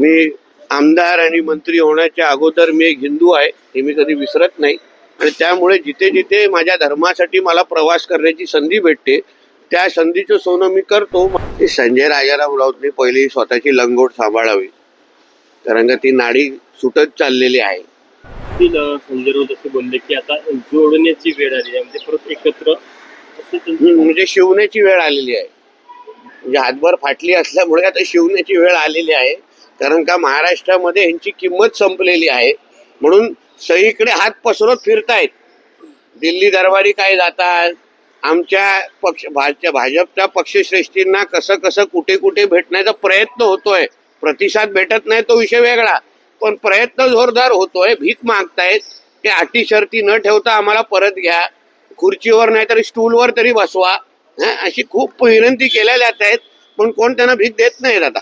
मी आमदार आणि मंत्री होण्याच्या अगोदर मी एक हिंदू आहे हे मी कधी विसरत नाही आणि त्यामुळे जिथे जिथे माझ्या धर्मासाठी मला प्रवास करण्याची संधी भेटते त्या संधीचं सोनं मी करतो। संजय राजाराम राऊतने पहिली स्वतःची लंगोट सांभाळावी, कारण का ती नाडी सुटत चाललेली आहे। संजय राऊत असे बोलले की आता जोडण्याची वेळ आली आहे, म्हणजे परत एकत्र म्हणजे शिवण्याची वेळ आलेली आहे। म्हणजे हातभर फाटली असल्यामुळे आता शिवण्याची वेळ आलेली आहे, कारण का महाराष्ट्रामध्ये यांची किंमत संपलेली आहे। म्हणून सगळीकडे हात पसरत फिरतायत, दिल्ली दरबारी काय जातात, आमच्या पक्ष भाजपच्या पक्षश्रेष्ठींना कसं कसं कुठे कुठे भेटण्याचा प्रयत्न होतोय। प्रतिसाद भेटत नाही तो विषय वेगळा, पण प्रयत्न जोरदार होतोय। भीक मागतायत की अटी शर्ती न ठेवता आम्हाला परत घ्या, खुर्चीवर नाही तरी स्टूलवर तरी बसवा, अशी खूप विनंती केल्या जात आहेत, पण कोण त्यांना भीक देत नाही। आता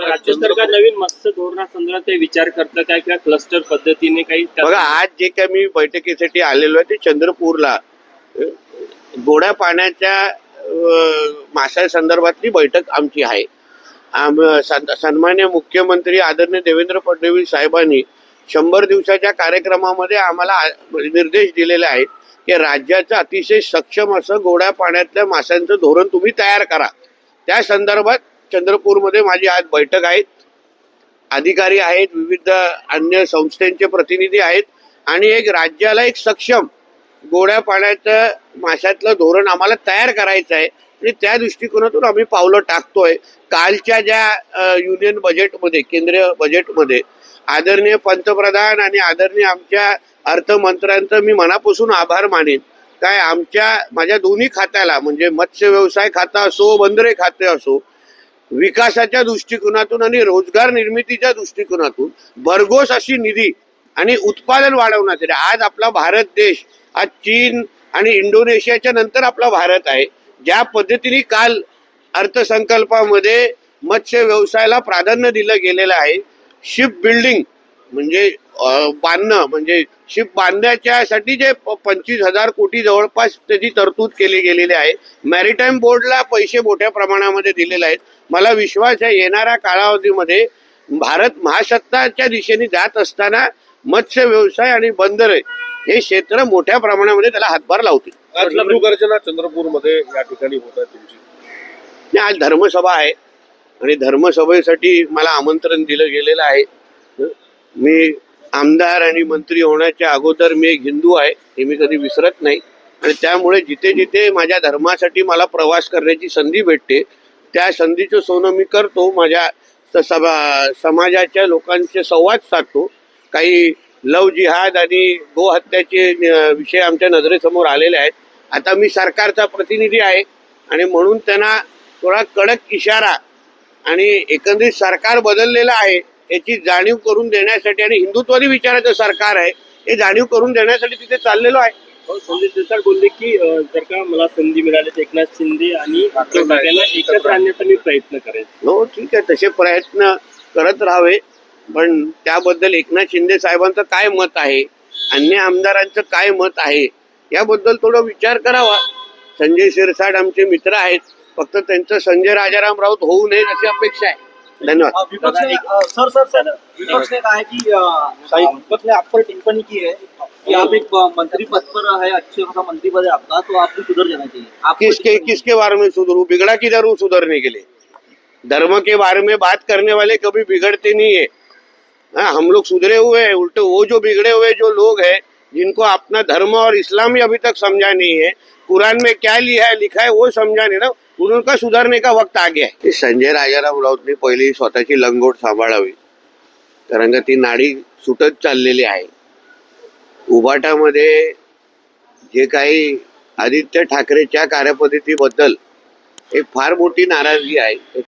राज्य सरकार नवीन मत्स्य धोरणासंदर्भात काही विचार करतं काय किंवा क्लस्टर पद्धतीने काही? बघा, आज जे काय मी बैठकीसाठी आलेलो आहे ते चंद्रपूरला गोड्या पाण्याच्या मासा संदर्भातली बैठक आमची आहे। सन्मान्य मुख्यमंत्री आदरणीय देवेंद्र फडणवीस साहेबांनी 100 दिवसाच्या कार्यक्रमामध्ये आम्हाला निर्देश दिलेले आहेत की राज्याचं अतिशय सक्षम असं गोड्या पाण्यातल्या माशांचं धोरण तुम्ही तयार करा। त्या संदर्भात चंद्रपूरमध्ये माझी आज बैठक आहे, अधिकारी आहेत, विविध अन्य संस्थांचे प्रतिनिधी आहेत आणि एक राज्याला एक सक्षम गोड्या पाण्याचं माशातलं धोरण आम्हाला तयार करायचं आहे आणि त्या दृष्टिकोनातून आम्ही पावलं टाकतोय। कालच्या ज्या युनियन बजेटमध्ये, केंद्रीय बजेटमध्ये आदरणीय पंतप्रधान आणि आदरणीय आमच्या अर्थमंत्र्यांचं मी मनापासून आभार मानेन। काय माझ्या दोन्ही खात्याला, म्हणजे मत्स्य व्यवसाय खाता असो, बंदरे खाते असो, विकासाच्या दृष्टिकोनातून आणि रोजगार निर्मितीच्या दृष्टिकोनातून भरघोस अशी निधी आणि उत्पादन वाढवण्यासाठी आज आपला भारत देश, आज चीन आणि इंडोनेशियाच्या नंतर आपला भारत आहे। ज्या पद्धतीने काल अर्थसंकल्पामध्ये मत्स्य व्यवसायाला प्राधान्य दिलं गेलेलं आहे, शिप बिल्डिंग म्हणजे बांधणं, म्हणजे शिप बांधण्याच्यासाठी जे 25,000 कोटी जवळपास त्याची तरतूद केली गेलेली आहे। मॅरिटाईम बोर्डला पैसे मोठ्या प्रमाणामध्ये दिलेले आहेत। मला विश्वास आहे येणाऱ्या कालावधीमध्ये भारत महासत्ताच्या दिशेने जात असताना मत्स्य व्यवसाय आणि बंदरे हे क्षेत्र मोठ्या प्रमाणामध्ये त्याला हातभार लावतील। आज हिंदू गर्जना चंद्रपूरमध्ये या ठिकाणी होत आहे तुमची? आज धर्मसभा आहे आणि धर्मसभेसाठी मला आमंत्रण दिलं गेलेलं आहे। मी आमदार आणि मंत्री होण्याच्या अगोदर मी एक हिंदू आहे हे मी कधी विसरत नाही आणि त्यामुळे जिथे जिथे माझ्या धर्मासाठी मला प्रवास करण्याची संधी भेटते त्या संधीचं सोनं मी करतो। माझ्या समाजाच्या लोकांचे संवाद साधतो। काही लव जिहाद आणि गोहत्याचे विषय आमच्या नजरेसमोर आलेले आहेत। आता मी सरकारचा प्रतिनिधी आहे आणि म्हणून त्यांना थोडा कडक इशारा आणि एकंदरीत सरकार बदललेलं आहे याची जाणीव करून देण्यासाठी आणि हिंदुत्वादी विचाराचं सरकार आहे हे जाणीव करून देण्यासाठी तिथे चाललेलो आहे। संजय देसाई बोलले की जर का मला संधी मिळाली तर एकनाथ शिंदे आणि उद्धव ठाकरेंना एकत्र आणण्याचा मी प्रयत्न करेन। हो, ठीक आहे, तसे प्रयत्न करत राहावे, पण त्याबद्दल एकनाथ शिंदे साहेबांचं काय मत आहे, अन्य आमदारांचं काय मत आहे याबद्दल थोडा विचार करावा। संजय शिरसाट आमचे मित्र आहेत, फक्त त्यांचं संजय राजाराम राऊत होऊ नये अशी अपेक्षा आहे। धन्यवाद। विपक्ष ने कहा है कि विपक्ष ने आप पर टिप्पणी की है कि आप एक मंत्री पद पर है, अच्छे खासा मंत्री पद है आपका, तो आपको सुधर जाना चाहिए। आप किसके बारे में सुधरू? बिगड़ा किधर हूँ सुधरने के लिए? धर्म के बारे में बात करने वाले कभी बिगड़ते नहीं है। हम लोग सुधरे हुए हैं, उल्टे वो जो बिगड़े हुए जो लोग हैं जिनको अपना धर्म और इस्लाम ही अभी तक समझा नहीं है, कुरान में क्या लिखा है वो समझा नहीं ना, उनका सुधारने का वक्त आ गया है। संजय राजाराम राऊतने पहिली स्वतःची लंगोट सांभाळावी, कारण का ती नाडी सुटत चाललेली आहे। उभाटामध्ये जे काही आदित्य ठाकरेच्या कार्यपद्धतीबद्दल एक फार मोठी नाराजगी आहे।